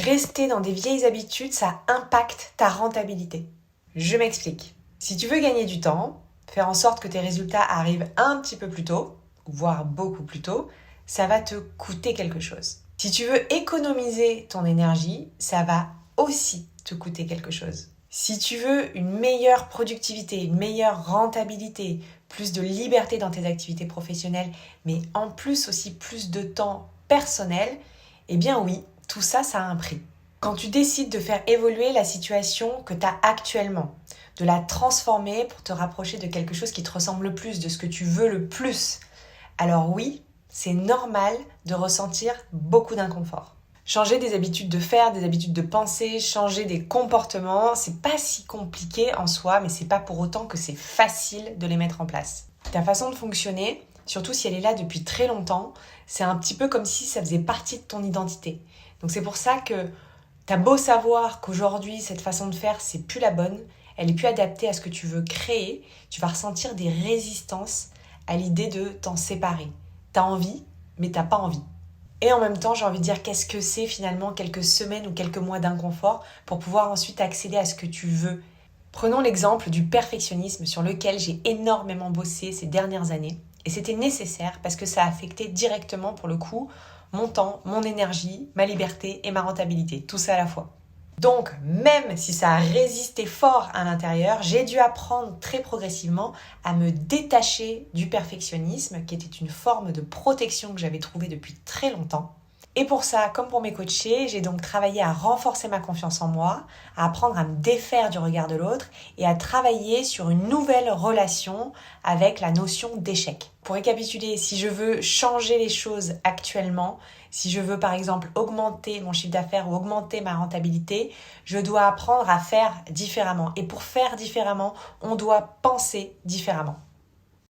Rester dans des vieilles habitudes, ça impacte ta rentabilité. Je m'explique. Si tu veux gagner du temps, faire en sorte que tes résultats arrivent un petit peu plus tôt, voire beaucoup plus tôt, ça va te coûter quelque chose. Si tu veux économiser ton énergie, ça va aussi te coûter quelque chose. Si tu veux une meilleure productivité, une meilleure rentabilité, plus de liberté dans tes activités professionnelles, mais en plus aussi plus de temps personnel, eh bien oui, tout ça, ça a un prix. Quand tu décides de faire évoluer la situation que tu as actuellement, de la transformer pour te rapprocher de quelque chose qui te ressemble le plus, de ce que tu veux le plus, alors oui, c'est normal de ressentir beaucoup d'inconfort. Changer des habitudes de faire, des habitudes de penser, changer des comportements, c'est pas si compliqué en soi, mais c'est pas pour autant que c'est facile de les mettre en place. Ta façon de fonctionner, surtout si elle est là depuis très longtemps, c'est un petit peu comme si ça faisait partie de ton identité. Donc c'est pour ça que t'as beau savoir qu'aujourd'hui, cette façon de faire, c'est plus la bonne, elle est plus adaptée à ce que tu veux créer, tu vas ressentir des résistances à l'idée de t'en séparer. T'as envie, mais t'as pas envie. Et en même temps, j'ai envie de dire qu'est-ce que c'est finalement quelques semaines ou quelques mois d'inconfort pour pouvoir ensuite accéder à ce que tu veux. Prenons l'exemple du perfectionnisme sur lequel j'ai énormément bossé ces dernières années. Et c'était nécessaire parce que ça a affecté directement pour le coup mon temps, mon énergie, ma liberté et ma rentabilité. Tout ça à la fois. Donc, même si ça a résisté fort à l'intérieur, j'ai dû apprendre très progressivement à me détacher du perfectionnisme, qui était une forme de protection que j'avais trouvée depuis très longtemps. Et pour ça, comme pour mes coachés, j'ai donc travaillé à renforcer ma confiance en moi, à apprendre à me défaire du regard de l'autre et à travailler sur une nouvelle relation avec la notion d'échec. Pour récapituler, si je veux changer les choses actuellement, si je veux par exemple augmenter mon chiffre d'affaires ou augmenter ma rentabilité, je dois apprendre à faire différemment. Et pour faire différemment, on doit penser différemment.